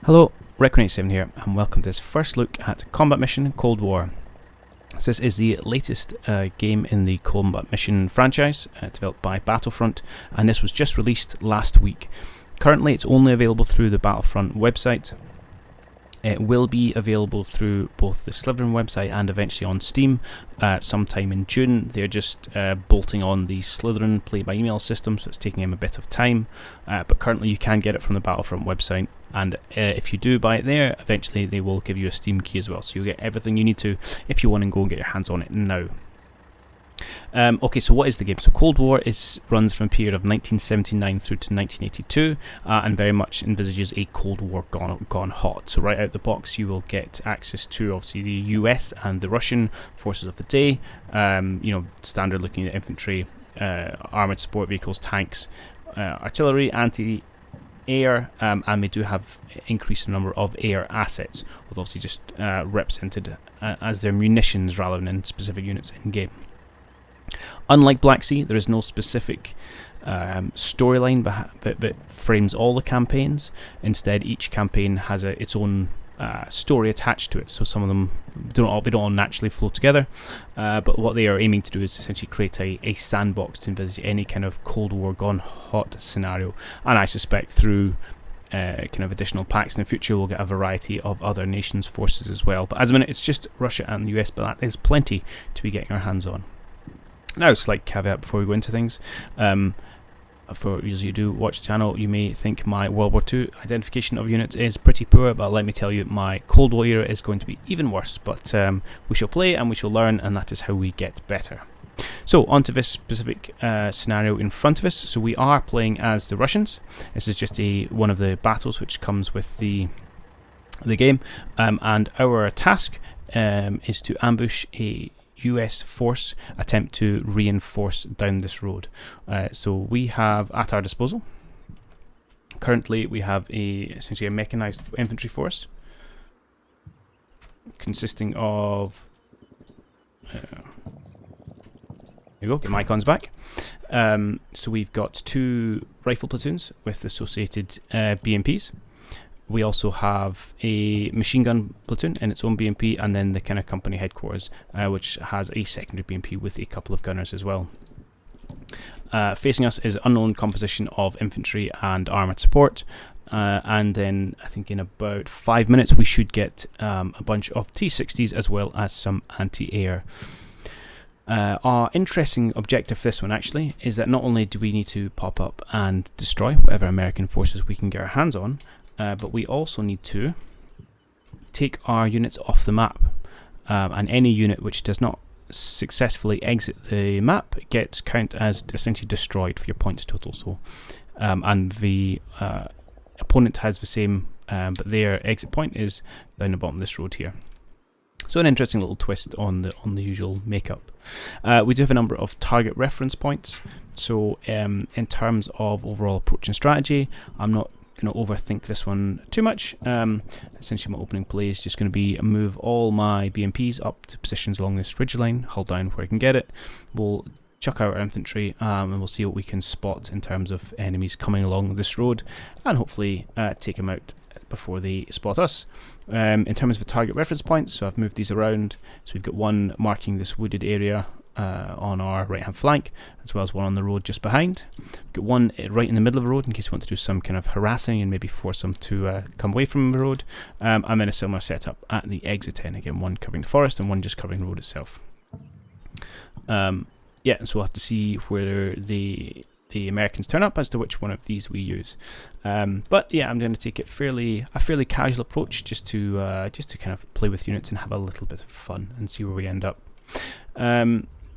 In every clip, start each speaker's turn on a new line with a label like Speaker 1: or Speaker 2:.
Speaker 1: Hello, Recon87 here, and welcome to this first look at Combat Mission Cold War. So this is the latest game in the Combat Mission franchise, developed by Battlefront, and this was just released last week. Currently it's only available through the Battlefront website. It will be available through both the Siltherine website and eventually on Steam sometime in June. They're just bolting on the Siltherine play-by-email system, so it's taking them a bit of time. But currently you can get it from the Battlefront website, and if you do buy it there, eventually they will give you a Steam key as well. So you'll get everything you need to if you want to go and get your hands on it now. Okay, so what is the game? So Cold War runs from a period of 1979 through to 1982, and very much envisages a Cold War gone hot. So right out the box you will get access to obviously the US and the Russian forces of the day, standard looking at infantry, armoured support vehicles, tanks, artillery, anti-air, and they do have increased number of air assets, with obviously just represented as their munitions rather than in specific units in game. Unlike Black Sea, there is no specific storyline that frames all the campaigns. Instead, each campaign has its own story attached to it. So some of them don't all naturally flow together. But what they are aiming to do is essentially create a sandbox to envisage any kind of Cold War gone hot scenario. And I suspect through kind of additional packs in the future we'll get a variety of other nations' forces as well. But as a minute, it's just Russia and the US, but that is plenty to be getting our hands on. Now, slight caveat before we go into things. For those of you who do watch the channel, you may think my World War II identification of units is pretty poor, but let me tell you, my Cold War era is going to be even worse. But we shall play and we shall learn, and that is how we get better. So, onto this specific scenario in front of us. So we are playing as the Russians. This is just one of the battles which comes with the game, and our task is to ambush a US force attempt to reinforce down this road. So we have at our disposal, currently we have essentially a mechanized infantry force consisting of there you go, get my icons back. So we've got 2 rifle platoons with associated BMPs. We also have a machine gun platoon in its own BMP, and then the kind of company headquarters, which has a secondary BMP with a couple of gunners as well. Facing us is unknown composition of infantry and armoured support, and then I think in about 5 minutes we should get a bunch of T-60s as well as some anti-air. Our interesting objective for this one actually is that not only do we need to pop up and destroy whatever American forces we can get our hands on, but we also need to take our units off the map, and any unit which does not successfully exit the map gets counted as essentially destroyed for your points total. So, and the opponent has the same, but their exit point is down the bottom of this road here. So an interesting little twist on the usual makeup. We do have a number of target reference points. So in terms of overall approach and strategy, I'm not going to overthink this one too much. Essentially my opening play is just going to be move all my BMPs up to positions along this ridgeline, hold down where I can get it. We'll chuck out our infantry, and we'll see what we can spot in terms of enemies coming along this road, and hopefully take them out before they spot us. In terms of the target reference points, so I've moved these around. So we've got one marking this wooded area on our right hand flank, as well as one on the road just behind. We've got one right in the middle of the road in case we want to do some kind of harassing and maybe force them to come away from the road. And then a similar setup at the exit end, again one covering the forest and one just covering the road itself. Yeah, so we'll have to see whether the Americans turn up as to which one of these we use. But yeah, I'm going to take it a fairly casual approach, just to kind of play with units and have a little bit of fun and see where we end up.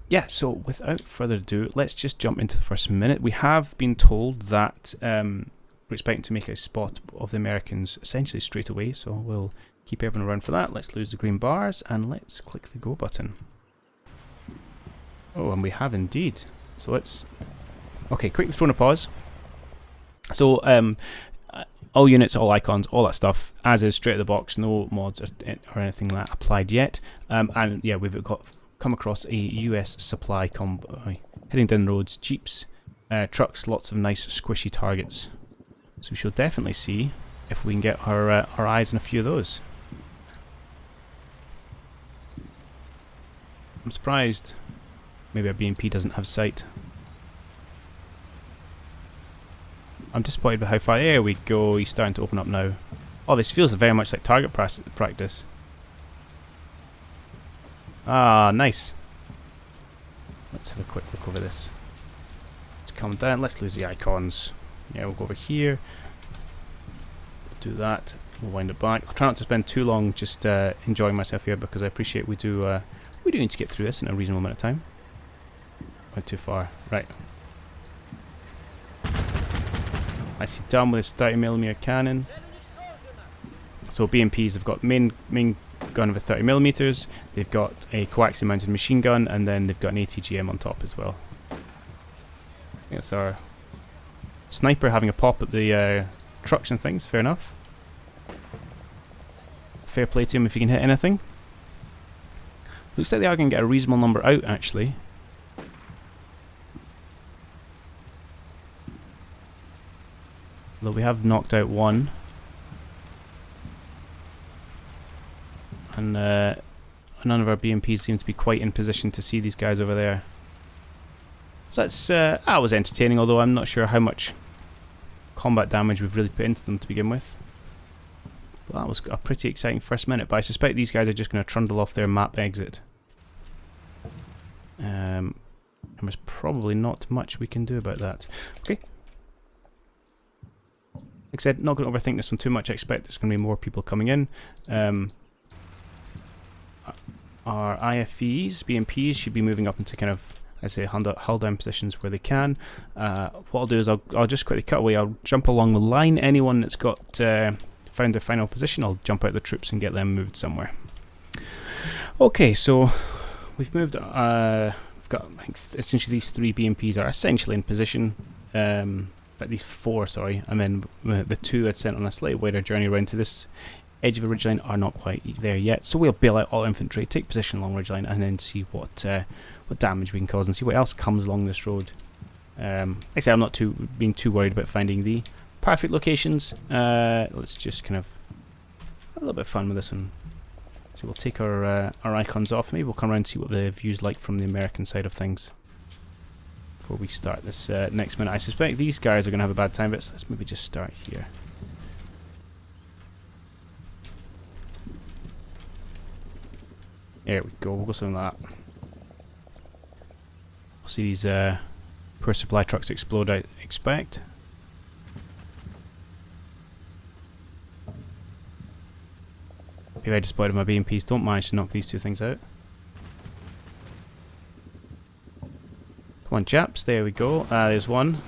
Speaker 1: Yeah, so without further ado, let's just jump into the first minute. We have been told that we're expecting to make a spot of the Americans essentially straight away, so we'll keep everyone around for that. Let's lose the green bars and let's click the go button. Oh, and we have indeed. So let's... Okay, quickly throw in a pause. So, all units, all icons, all that stuff, as is, straight out of the box, no mods or anything like that applied yet. And yeah, we've come across a US supply convoy heading down the roads, jeeps, trucks, lots of nice squishy targets. So we shall definitely see if we can get our eyes on a few of those. I'm surprised maybe our BMP doesn't have sight. I'm disappointed with how far. There we go, he's starting to open up now. Oh, this feels very much like target practice. Ah, nice. Let's have a quick look over this. Let's come down, let's lose the icons. Yeah, we'll go over here. Do that, we'll wind it back. I'll try not to spend too long just enjoying myself here, because I appreciate we do need to get through this in a reasonable amount of time. Went too far. Right. I see done with this 30mm cannon. So BMPs have got main gun with 30mm, they've got a coaxial mounted machine gun, and then they've got an ATGM on top as well. That's our sniper having a pop at the trucks and things, fair enough. Fair play to him if he can hit anything. Looks like they are going to get a reasonable number out, actually. Though we have knocked out one. And none of our BMPs seem to be quite in position to see these guys over there. So that's that was entertaining, although I'm not sure how much combat damage we've really put into them to begin with. But that was a pretty exciting first minute, but I suspect these guys are just going to trundle off their map exit. And there's probably not much we can do about that. Okay. Like I said, not going to overthink this one too much. I expect there's going to be more people coming in. Our IFVs, BMPs, should be moving up into kind of, I say, hull down positions where they can. What I'll do is I'll just quickly cut away. I'll jump along the line. Anyone that's got found their final position, I'll jump out the troops and get them moved somewhere. Okay, so we've moved. We've got, I think, essentially these 3 BMPs are essentially in position. At least 4, sorry, and then the 2 I'd sent on a slightly wider journey around to this edge of the ridgeline are not quite there yet. So we'll bail out all infantry, take position along ridgeline, and then see what damage we can cause and see what else comes along this road. Like I said, I'm not being too worried about finding the perfect locations. Let's just kind of have a little bit of fun with this one. So we'll take our icons off. Maybe we'll come around and see what the view's like from the American side of things before we start this next minute. I suspect these guys are going to have a bad time, but let's maybe just start here. There we go, we'll go something like that. We'll see these poor supply trucks explode, I expect. Be very disappointed if my BMPs don't manage to knock these 2 things out. Come on, chaps, there we go. There's one.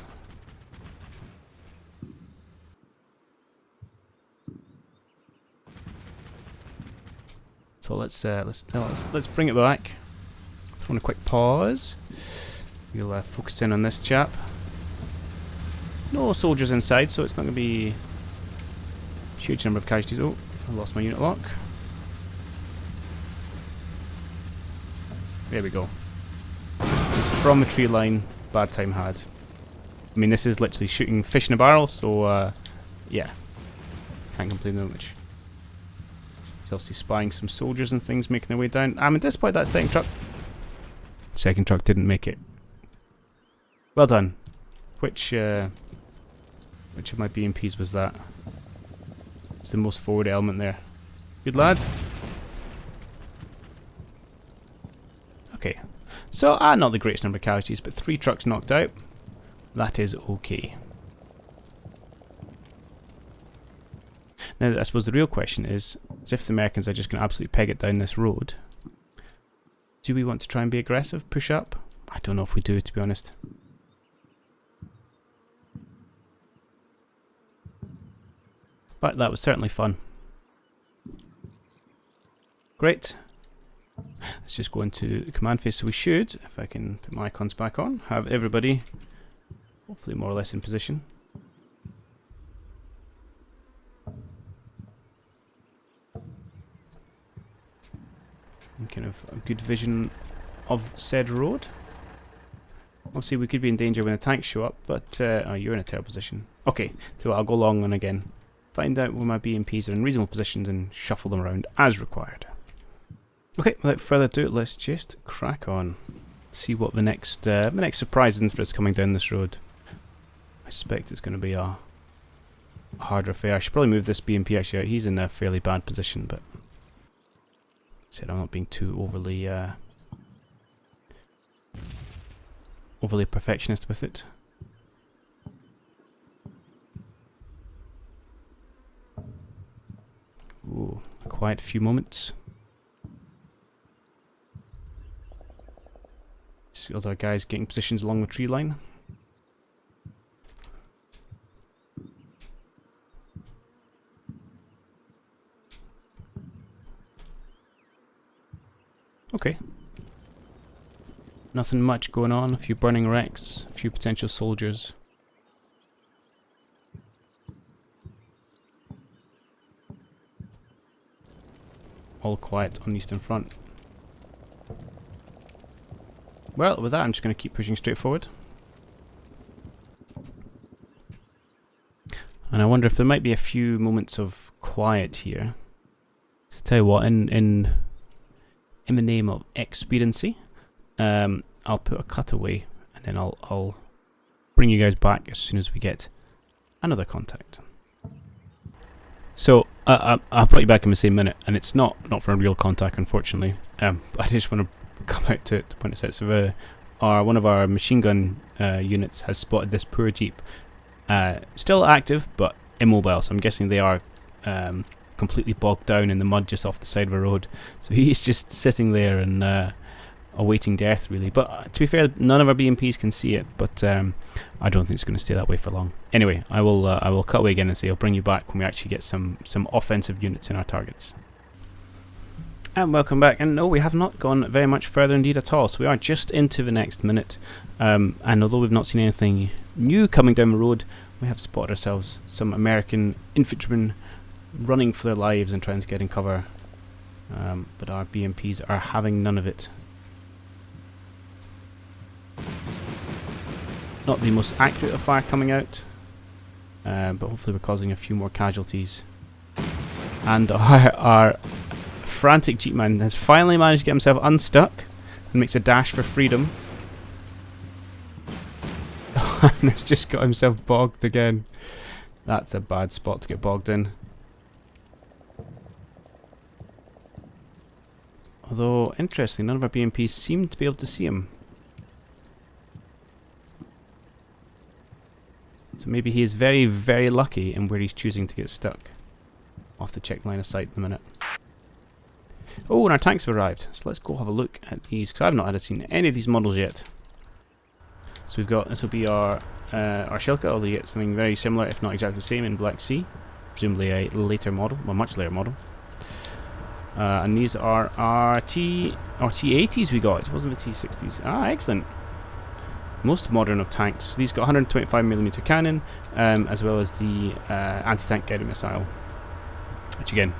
Speaker 1: So let's bring it back. Let's want a quick pause. We'll focus in on this chap. No soldiers inside, so it's not going to be a huge number of casualties. Oh, I lost my unit lock. There we go. Just from the tree line, bad time had. I mean, this is literally shooting fish in a barrel, so yeah, can't complain that much. He's obviously spying some soldiers and things making their way down. I mean, at this point, that second truck didn't make it. Well done. Which of my BMPs was that? It's the most forward element there. Good lad. Okay. So, not the greatest number of casualties, but 3 trucks knocked out. That is okay. Now, I suppose the real question is if the Americans are just going to absolutely peg it down this road, do we want to try and be aggressive, push up? I don't know if we do, to be honest. But that was certainly fun. Great. Let's just go into the command phase. So we should, if I can put my icons back on, have everybody hopefully more or less in position. And kind of a good vision of said road. Obviously we could be in danger when the tanks show up, but oh, you're in a terrible position. Okay, so I'll go long on again. find out where my BMPs are in reasonable positions and shuffle them around as required. Okay, without further ado, let's just crack on. See what the next surprise is for us coming down this road. I suspect it's going to be a harder affair. I should probably move this BMP actually out. He's in a fairly bad position, but said I'm not being too overly perfectionist with it. Ooh, quiet few moments. See other guys getting positions along the tree line. Okay. Nothing much going on, a few burning wrecks, a few potential soldiers. All quiet on the Eastern Front. Well, with that I'm just going to keep pushing straight forward. And I wonder if there might be a few moments of quiet here. So tell you what, in the name of expediency, I'll put a cutaway and then I'll bring you guys back as soon as we get another contact. So I've brought you back in the same minute, and it's not for a real contact, unfortunately. But I just want to come out to point this out. So one of our machine gun units has spotted this poor jeep, still active but immobile. So I'm guessing they are completely bogged down in the mud just off the side of a road. So he's just sitting there and awaiting death, really. But to be fair, none of our BMPs can see it, but I don't think it's going to stay that way for long. Anyway, I will cut away again and say I'll bring you back when we actually get some offensive units in our targets. And welcome back. And no, we have not gone very much further indeed at all. So we are just into the next minute. And although we've not seen anything new coming down the road, we have spotted ourselves some American infantrymen running for their lives and trying to get in cover. But our BMPs are having none of it. Not the most accurate of fire coming out, but hopefully we're causing a few more casualties. And our frantic jeep man has finally managed to get himself unstuck and makes a dash for freedom. And has just got himself bogged again. That's a bad spot to get bogged in. Although, interestingly, none of our BMPs seem to be able to see him. So maybe he is very, very lucky in where he's choosing to get stuck. I'll have to check line of sight in a minute. Oh, and our tanks have arrived. So let's go have a look at these, because I've not had seen any of these models yet. So we've got, this will be our Shilka, although you get something very similar, if not exactly the same, in Black Sea. Presumably a later model, well, much later model. And these are our T80s we got. It wasn't the T60s. Ah, excellent. Most modern of tanks. These got 125mm cannon, as well as the anti-tank guided missile, which again,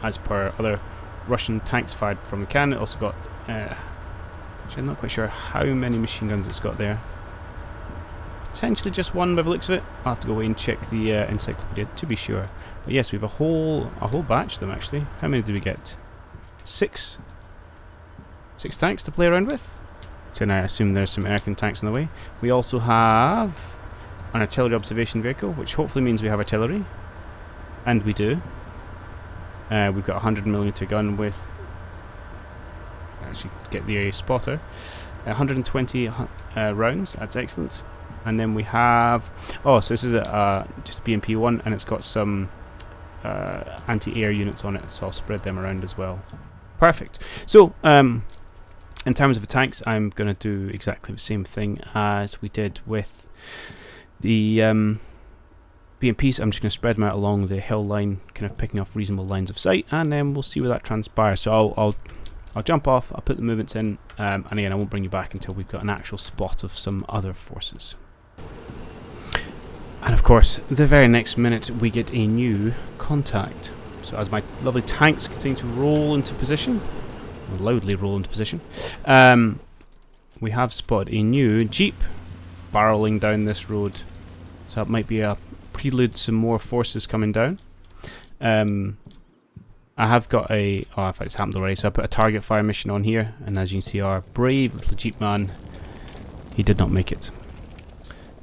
Speaker 1: as per other Russian tanks fired from the cannon, it also got, actually I'm not quite sure how many machine guns it's got there. Potentially just one by the looks of it. I'll have to go away and check the encyclopedia to be sure. But yes, we have a whole batch of them actually. How many did we get? Six tanks to play around with. So now I assume there's some American tanks on the way. We also have an artillery observation vehicle, which hopefully means we have artillery. And we do. We've got a 100mm gun with... actually get the spotter. 120 rounds, that's excellent. And then we have... oh, so this is just a BMP-1, and it's got some anti-air units on it, so I'll spread them around as well. Perfect. So, in terms of the tanks, I'm going to do exactly the same thing as we did with the BMPs. I'm just going to spread them out along the hill line, kind of picking off reasonable lines of sight, and then we'll see where that transpires. So I'll jump off, I'll put the movements in, and again I won't bring you back until we've got an actual spot of some other forces. And of course, the very next minute we get a new contact. So as my lovely tanks continue to roll into position, loudly roll into position, we have spotted a new jeep barreling down this road. So that might be a prelude some more forces coming down. I have got a... Oh, in fact, it's happened already. So I put a target fire mission on here. And as you can see, our brave little Jeep man, he did not make it.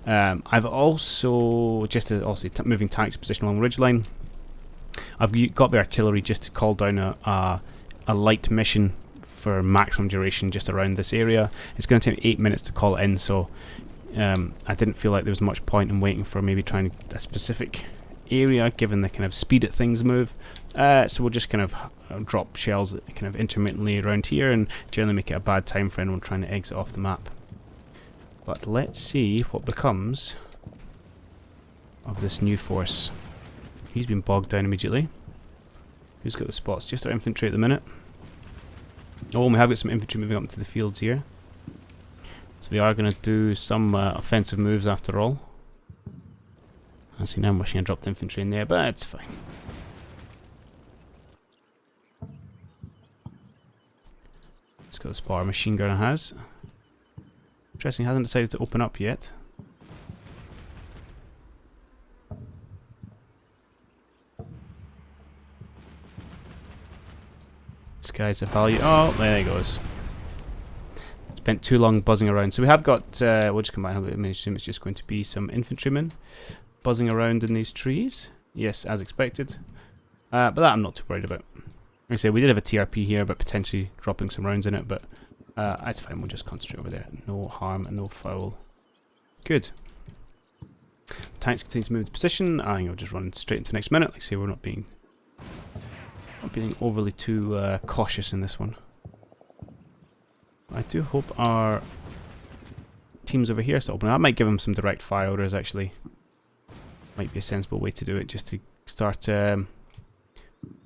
Speaker 1: I've also, just to also moving tanks position along the ridgeline, I've got the artillery just to call down a light mission for maximum duration just around this area. It's going to take 8 minutes to call it in, so I didn't feel like there was much point in waiting for maybe trying a specific area given the kind of speed at things move. So we'll just kind of drop shells kind of intermittently around here and generally make it a bad time for anyone trying to exit off the map. But let's see what becomes of this new force. He's been bogged down immediately. Who's got the spots? Just our infantry at the minute. Oh, and we have got some infantry moving up into the fields here. So we are going to do some offensive moves after all. I see now I'm wishing I dropped the infantry in there, but it's fine. Let's got the spot our machine gunner has. Interesting, hasn't decided to open up yet. This guy's a value. Oh, there he goes. Spent too long buzzing around. So we have got, we'll just combine. I assume it's just going to be some infantrymen buzzing around in these trees. Yes, as expected. But that I'm not too worried about. Like I say, we did have a TRP here, but potentially dropping some rounds in it, but that's fine, we'll just concentrate over there. No harm and no foul. Good. Tanks continue to move into position. I think I'll just run straight into the next minute. Like I say, we're not being overly too cautious in this one. I do hope our teams over here start opening. That might give them some direct fire orders, actually. Might be a sensible way to do it, just to start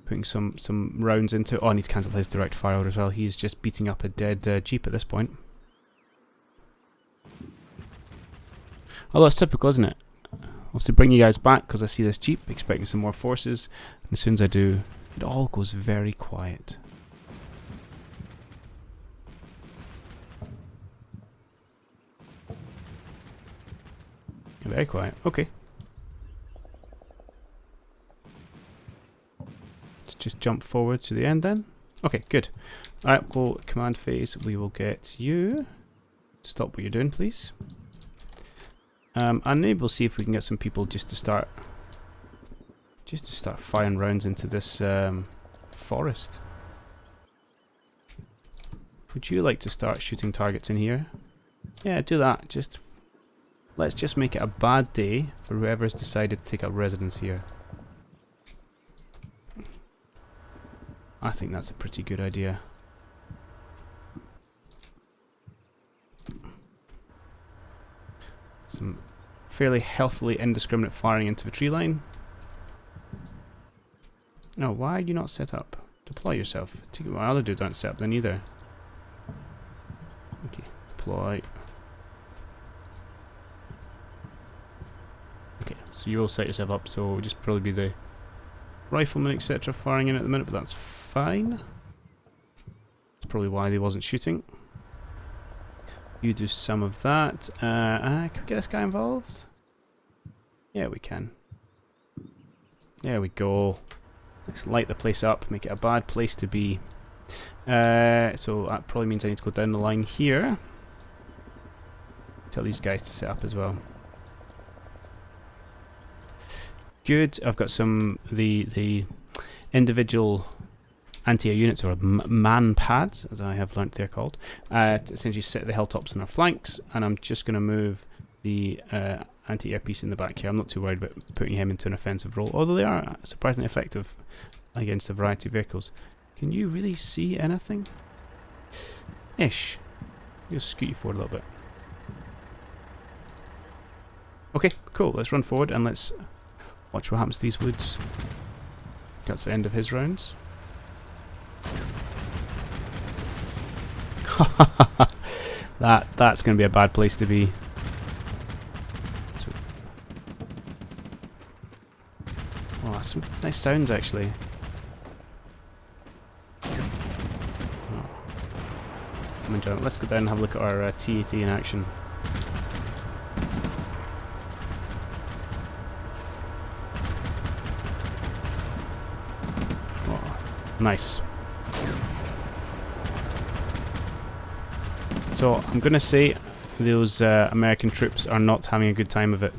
Speaker 1: putting some rounds into... Oh, I need to cancel his direct fire order as well. He's just beating up a dead Jeep at this point. Although it's typical, isn't it? Obviously bring you guys back because I see this Jeep, expecting some more forces. And as soon as I do, it all goes very quiet. Very quiet. Okay. Let's just jump forward to the end then. Okay, good. Alright, go command phase. We will get you to stop what you're doing, please. And maybe we'll see if we can get some people just to start firing rounds into this forest. Would you like to start shooting targets in here? Yeah, do that. Let's just make it a bad day for whoever's decided to take up residence here. I think that's a pretty good idea. Some fairly healthily indiscriminate firing into the tree line. No, why are you not set up? Deploy yourself. My other dudes aren't set up then either. Okay, deploy. Okay, so you all set yourself up, so it'll just probably be the riflemen, etc. firing in at the minute, but that's fine. That's probably why they wasn't shooting. You do some of that. Can we get this guy involved? Yeah, we can. There we go. Let's light the place up, make it a bad place to be. So that probably means I need to go down the line here. Tell these guys to set up as well. Good. I've got some the individual anti-air units, or man pads, as I have learnt they're called, to essentially set the hilltops on our flanks, and I'm just going to move the anti-air piece in the back here. I'm not too worried about putting him into an offensive role, although they are surprisingly effective against a variety of vehicles. Can you really see anything? Ish. Just scoot you forward a little bit. Okay, cool. Let's run forward and let's watch what happens to these woods. That's the end of his rounds. That's going to be a bad place to be. So, oh, that's some nice sounds actually. Oh, I'm enjoying it. Let's go down and have a look at our T-80 in action. Nice. So I'm gonna say those American troops are not having a good time of it.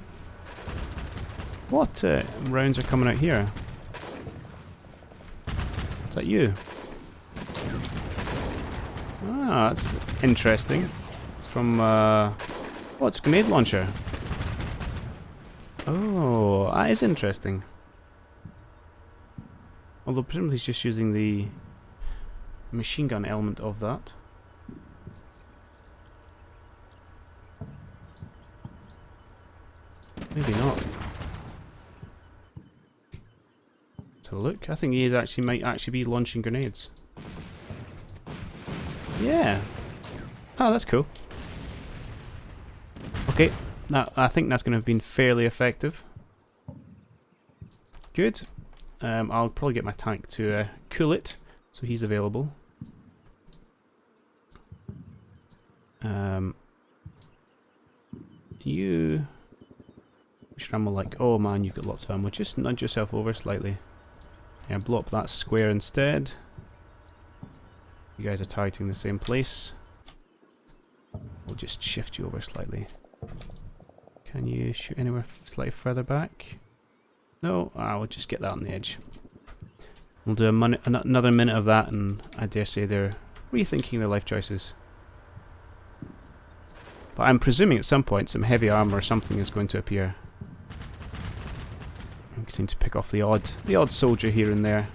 Speaker 1: What rounds are coming out here? Is that you? Ah, that's interesting. It's from oh, it's a grenade launcher. Oh, that is interesting. Although presumably he's just using the machine gun element of that. Maybe not. Let's have a look. I think he is actually might actually be launching grenades. Yeah. Oh, that's cool. Okay, I think that's going to have been fairly effective. Good. I'll probably get my tank to cool it, so he's available. You should ammo like, oh man, you've got lots of ammo. Just nudge yourself over slightly. Yeah, blow up that square instead. You guys are targeting the same place. We'll just shift you over slightly. Can you shoot anywhere slightly further back? No? Ah, we'll just get that on the edge. We'll do another minute of that, and I dare say they're rethinking their life choices. But I'm presuming at some point some heavy armor or something is going to appear. I'm going to pick off the odd soldier here and there.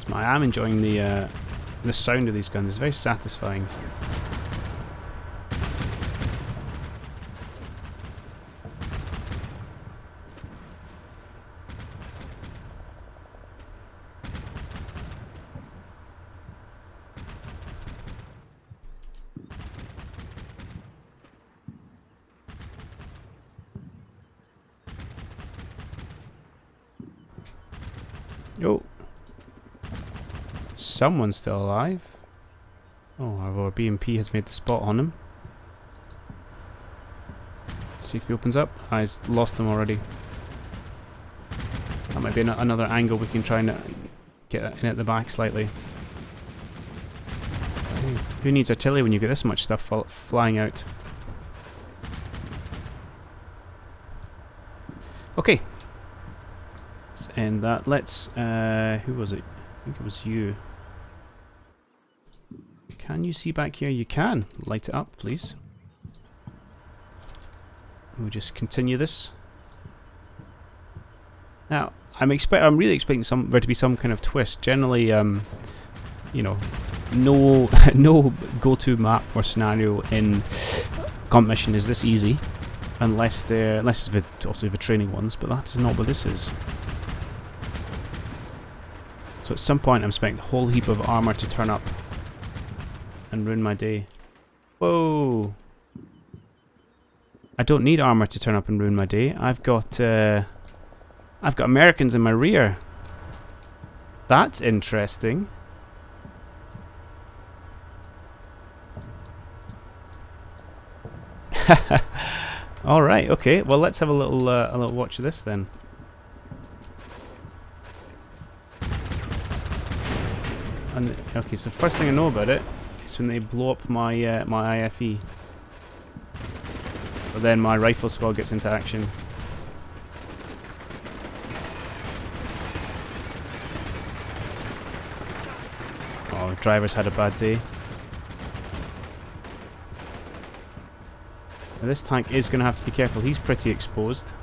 Speaker 1: So I am enjoying the sound of these guns. It's very satisfying. Oh. Someone's still alive. Oh, our BMP has made the spot on him. See if he opens up. Ah, he's lost him already. That might be another angle we can try and get in at the back slightly. Who needs artillery when you get this much stuff flying out? Okay. Let's end that. Let's... who was it? I think it was you. Can you see back here? You can. Light it up, please. We'll just continue this. Now, I'm really expecting there to be some kind of twist. Generally, you know, no go-to map or scenario in combat mission is this easy, unless it's obviously the training ones. But that is not what this is. So at some point, I'm expecting a whole heap of armor to turn up and ruin my day. Whoa! I don't need armor to turn up and ruin my day. I've got Americans in my rear. That's interesting. All right. Okay. Well, let's have a little watch of this then. And okay, so first thing I know about it is when they blow up my my IFE. But then my rifle squad gets into action. Oh, the driver's had a bad day. Now this tank is going to have to be careful. He's pretty exposed.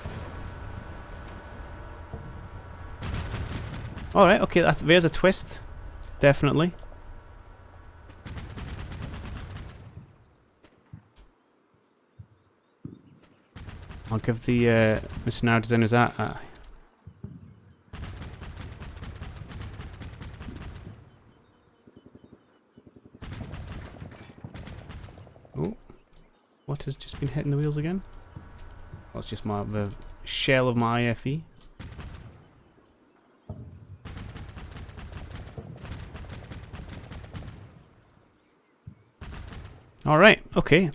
Speaker 1: Alright, okay, there's a twist. Definitely. I'll give the scenario designers that. Oh, what has just been hitting the wheels again? Well, it's just the shell of my IFE. Alright, okay.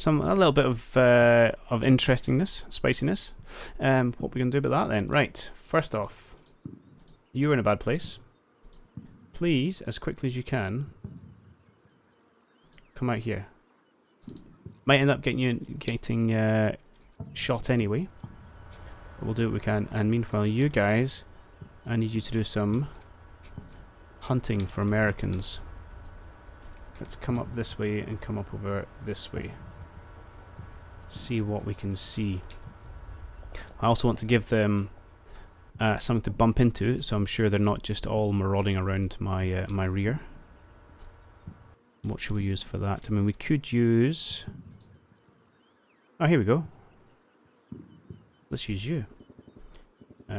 Speaker 1: a little bit of interestingness, spiciness. What we're going to do about that then? Right, first off, you're in a bad place. Please, as quickly as you can, come out here. Might end up getting shot anyway. But we'll do what we can. And meanwhile, you guys, I need you to do some hunting for Americans. Let's come up this way and come up over this way. See what we can see. I also want to give them something to bump into, so I'm sure they're not just all marauding around my my rear. What should we use for that? I mean, we could use... Oh, here we go. Let's use you.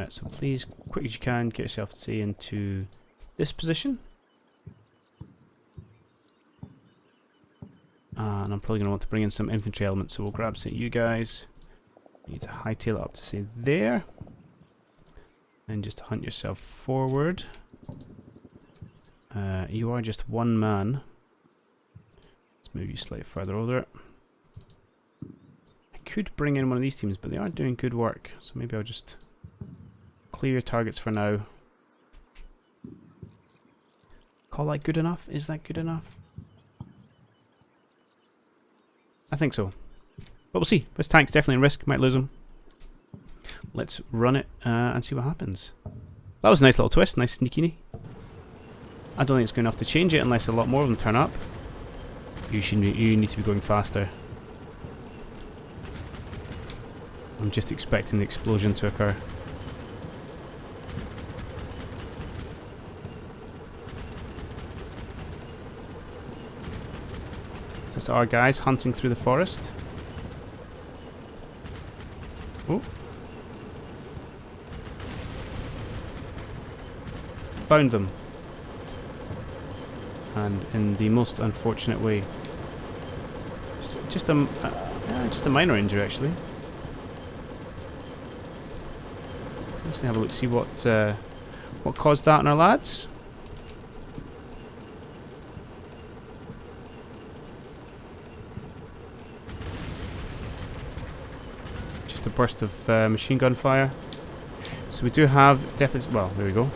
Speaker 1: So please, quick as you can, get yourself, say, into this position. And I'm probably going to want to bring in some infantry elements, so we'll grab, say, you guys. You need to hightail it up to, say, there. And just hunt yourself forward. You are just one man. Let's move you slightly further over. I could bring in one of these teams, but they are doing good work. So maybe I'll just clear your targets for now. Call that good enough? Is that good enough? I think so. But we'll see. This tank's definitely in risk. Might lose him. Let's run it and see what happens. That was a nice little twist. Nice sneaky. I don't think it's good enough to change it unless a lot more of them turn up. You need to be going faster. I'm just expecting the explosion to occur. Just our guys hunting through the forest. Oh. Found them. And in the most unfortunate way. Just a minor injury, actually. Let's have a look, see what caused that in our lads. Just a burst of machine gun fire. So we do have definitely. Well, there we go.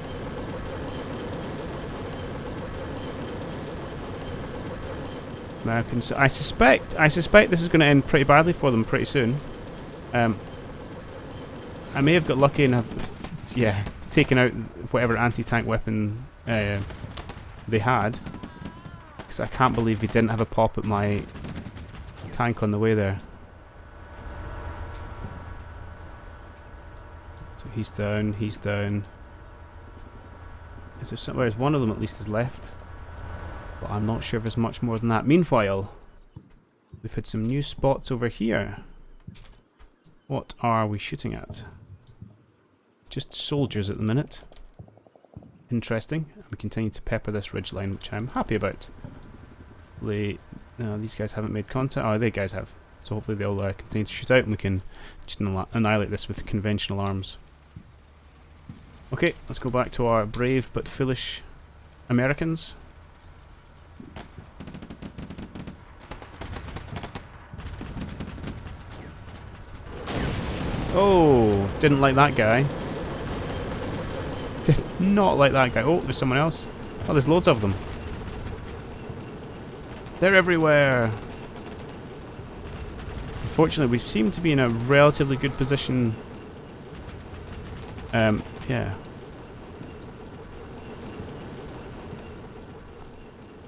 Speaker 1: Americans. I suspect this is going to end pretty badly for them pretty soon. I may have got lucky and have, yeah, taken out whatever anti-tank weapon they had, because I can't believe he didn't have a pop at my tank on the way there. So he's down. He's down. Is there somewhere? One of them at least is left. But I'm not sure if there's much more than that. Meanwhile, we've had some new spots over here. What are we shooting at? Just soldiers at the minute. Interesting. We continue to pepper this ridgeline, which I'm happy about. These guys haven't made contact. Oh, they guys have. So hopefully they'll continue to shoot out and we can just annihilate this with conventional arms. Okay, let's go back to our brave but foolish Americans. Oh, didn't like that guy. Did not like that guy. Oh, there's someone else. Oh, there's loads of them. They're everywhere. Unfortunately, we seem to be in a relatively good position. Yeah.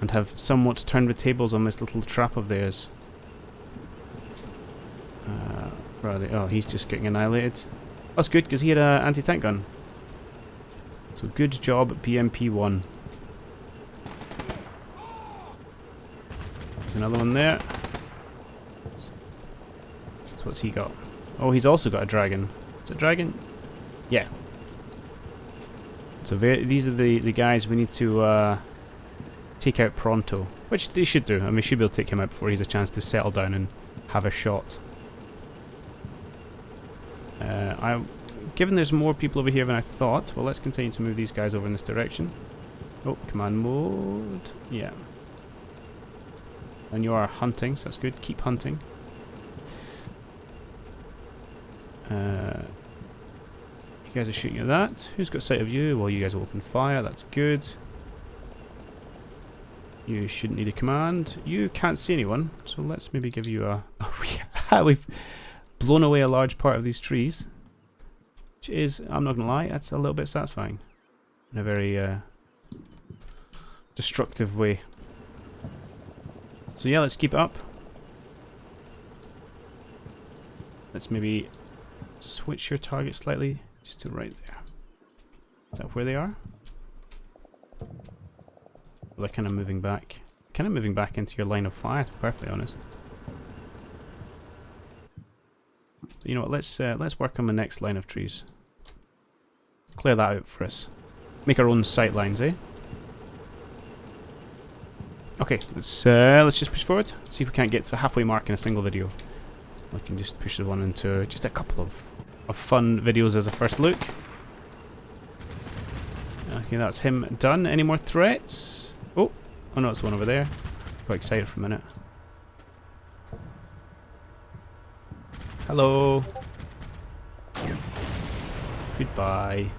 Speaker 1: And have somewhat turned the tables on this little trap of theirs. Where are they? Oh, he's just getting annihilated. That's good, because he had an anti-tank gun. So good job, PMP-1. There's another one there. So what's he got? Oh, he's also got a dragon. Is it a dragon? Yeah. So these are the guys we need to take out pronto. Which they should do. I mean, we should be able to take him out before he has a chance to settle down and have a shot. Given there's more people over here than I thought, well, let's continue to move these guys over in this direction. Oh, command mode. Yeah. And you are hunting, so that's good. Keep hunting. You guys are shooting at that. Who's got sight of you? Well, you guys will open fire. That's good. You shouldn't need a command. You can't see anyone, so let's maybe give you a... Oh, we've blown away a large part of these trees. Which is, I'm not going to lie, that's a little bit satisfying. In a very destructive way. So yeah, let's keep it up. Let's maybe switch your target slightly, just to right there. Is that where they are? They're kind of moving back. Kind of moving back into your line of fire, to be perfectly honest. But you know what, let's work on the next line of trees. Clear that out for us. Make our own sight lines, eh? Okay, let's just push forward. See if we can't get to the halfway mark in a single video. We can just push the one into just a couple of fun videos as a first look. Okay, that's him done. Any more threats? Oh no, it's one over there. Got excited for a minute. Hello. Goodbye.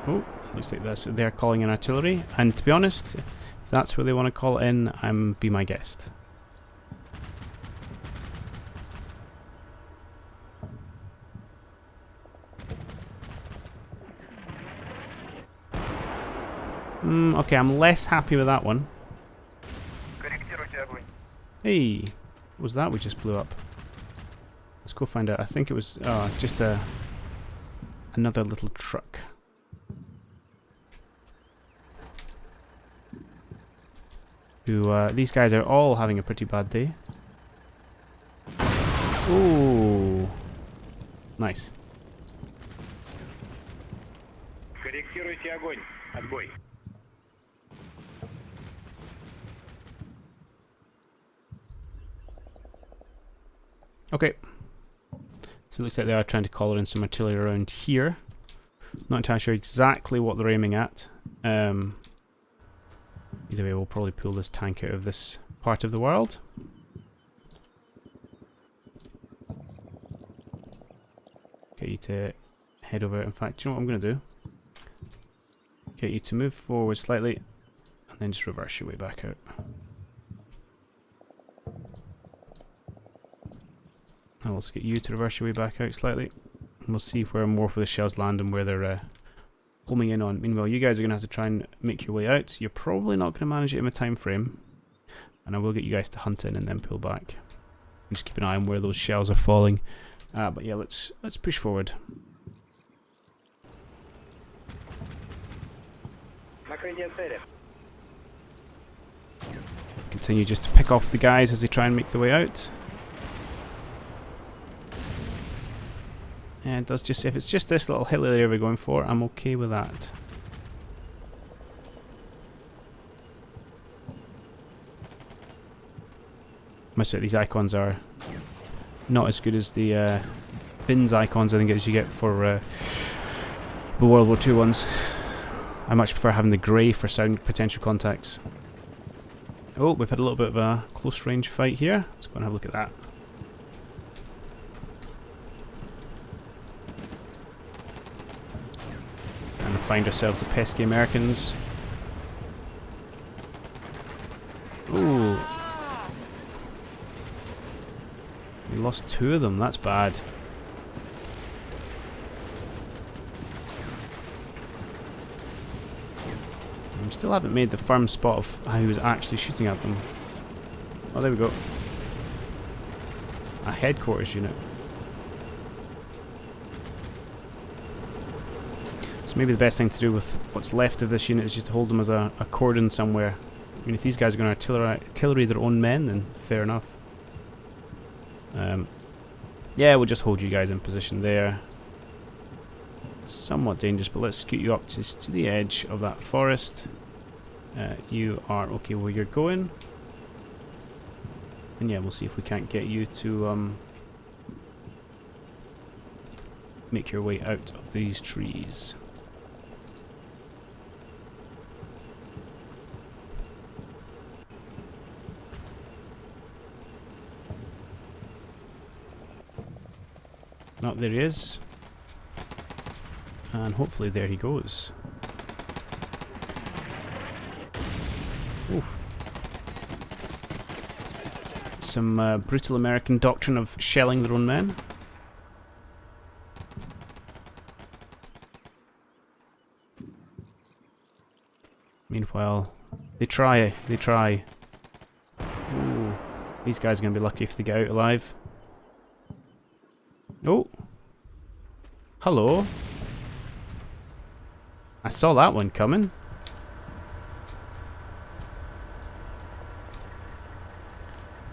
Speaker 1: Oh, looks like this. They're calling in artillery, and to be honest, if that's where they want to call it in, be my guest. Okay, I'm less happy with that one. Hey, what was that we just blew up? Let's go find out. I think it was just another little truck. These guys are all having a pretty bad day. Ooh, nice. Okay. So it looks like they are trying to collar in some artillery around here. Not entirely sure exactly what they're aiming at. Either way, we'll probably pull this tank out of this part of the world. Get you to head over. In fact, do you know what I'm going to do? Get you to move forward slightly, and then just reverse your way back out. I'll also get you to reverse your way back out slightly. And we'll see where more of the shells land and where they're homing in on. Meanwhile, you guys are going to have to try and make your way out. You're probably not going to manage it in a time frame. And I will get you guys to hunt in and then pull back. And just keep an eye on where those shells are falling. But yeah, let's push forward. Continue just to pick off the guys as they try and make their way out. And it does just, if it's just this little hill area we're going for, I'm okay with that. Must admit, these icons are not as good as the bins icons I think as you get for the World War II ones. I much prefer having the grey for sound potential contacts. Oh, we've had a little bit of a close range fight here. Let's go and have a look at that. And find ourselves the pesky Americans. Ooh. We lost 2 of them, that's bad. I still haven't made the firm spot of how he was actually shooting at them. Oh, there we go. A headquarters unit. So maybe the best thing to do with what's left of this unit is just to hold them as a cordon somewhere. I mean, if these guys are going to artillery their own men, then fair enough. Yeah, we'll just hold you guys in position there. Somewhat dangerous, but let's scoot you up to the edge of that forest. You are okay where you're going. And yeah, we'll see if we can't get you to make your way out of these trees. Oh, there he is. And hopefully there he goes. Ooh. Some brutal American doctrine of shelling their own men. Meanwhile, they try. Ooh, these guys are going to be lucky if they get out alive. Oh! Hello! I saw that one coming.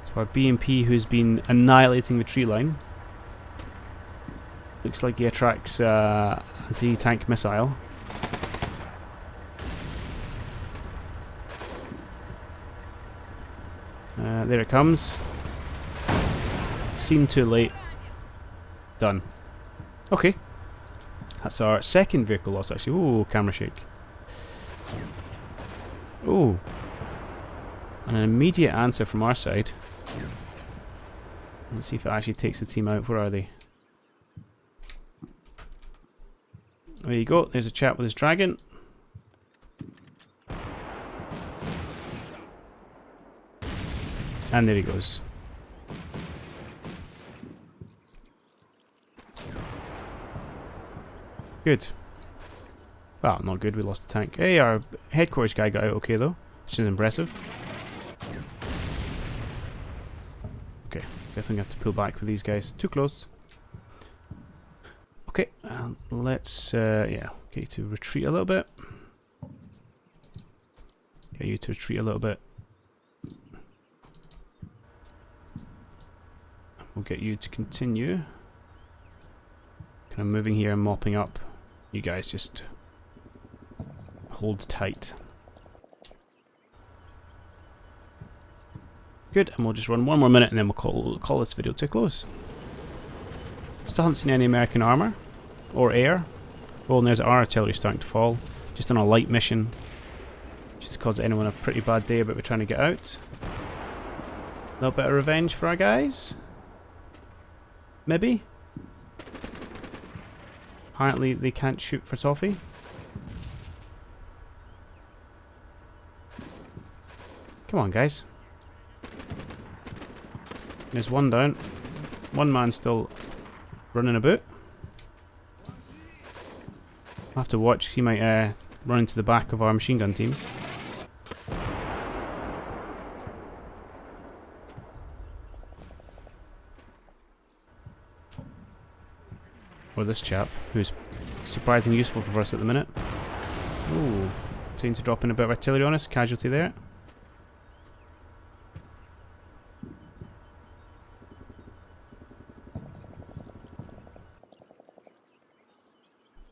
Speaker 1: So our BMP, who's been annihilating the tree line, looks like he attracts anti-tank missile. There it comes. Seen too late. Done. Okay. That's our second vehicle loss actually. Ooh, camera shake. Ooh. And an immediate answer from our side. Let's see if it actually takes the team out. Where are they? There you go. There's a chap with his dragon. And there he goes. Good. Well, not good, we lost the tank. Hey, our headquarters guy got out okay though, which is impressive. Okay, definitely have to pull back with these guys. Too close. Okay, let's, yeah, get you to retreat a little bit. Get you to retreat a little bit. We'll get you to continue. Kind of moving here and mopping up. You guys just hold tight. Good, and we'll just run one more minute and then we'll call this video to a close. Still haven't seen any American armour or air. Oh, and there's our artillery starting to fall. Just on a light mission. Just to cause anyone a pretty bad day about we're trying to get out. A little bit of revenge for our guys. Maybe? Apparently they can't shoot for toffee. Come on, guys. There's one down. One man still running about. I'll have to watch. He might run into the back of our machine gun teams. Or this chap, who's surprisingly useful for us at the minute. Ooh, seems to drop in a bit of artillery on us. Casualty there.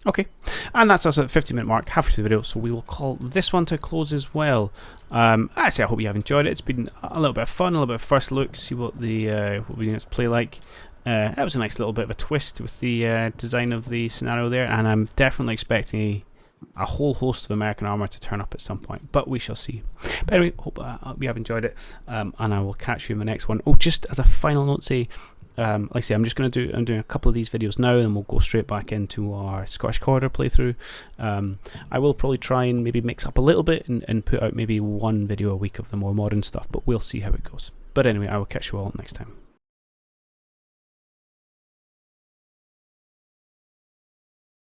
Speaker 1: Okay, and that's us at the 50-minute mark, halfway through the video, so we will call this one to a close as well. I hope you have enjoyed it. It's been a little bit of fun, a little bit of first look, see what the units play like. That was a nice little bit of a twist with the design of the scenario there, and I'm definitely expecting a whole host of American armour to turn up at some point, but we shall see. But anyway, hope you have enjoyed it, and I will catch you in the next one. Oh, just as a final note, like I say, I'm doing a couple of these videos now, and we'll go straight back into our Scottish Corridor playthrough. I will probably try and maybe mix up a little bit and put out maybe one video a week of the more modern stuff, but we'll see how it goes. But anyway, I will catch you all next time.